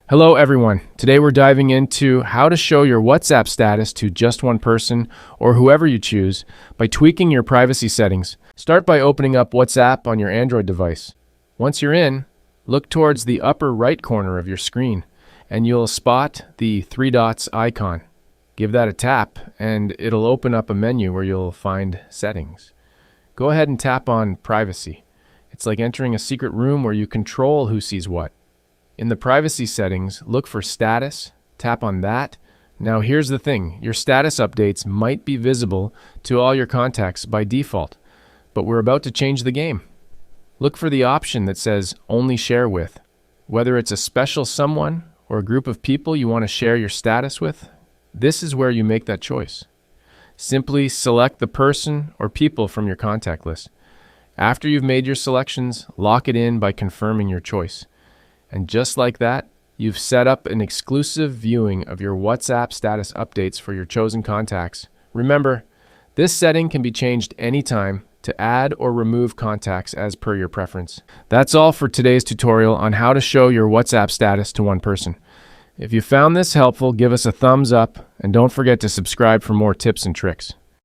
Hello everyone. Today we're diving into how to show your WhatsApp status to just one person or whoever you choose by tweaking your privacy settings. Start by opening up WhatsApp on your Android device. Once you're in, look towards the upper right corner of your screen and you'll spot the three dots icon. Give that a tap and it'll open up a menu where you'll find settings. Go ahead and tap on privacy. It's like entering a secret room where you control who sees what. In the privacy settings, look for status, tap on that. Now here's the thing, your status updates might be visible to all your contacts by default, but we're about to change the game. Look for the option that says only share with. Whether it's a special someone or a group of people you want to share your status with, this is where you make that choice. Simply select the person or people from your contact list. After you've made your selections, lock it in by confirming your choice. And just like that, you've set up an exclusive viewing of your WhatsApp status updates for your chosen contacts. Remember, this setting can be changed anytime to add or remove contacts as per your preference. That's all for today's tutorial on how to show your WhatsApp status to one person. If you found this helpful, give us a thumbs up and don't forget to subscribe for more tips and tricks.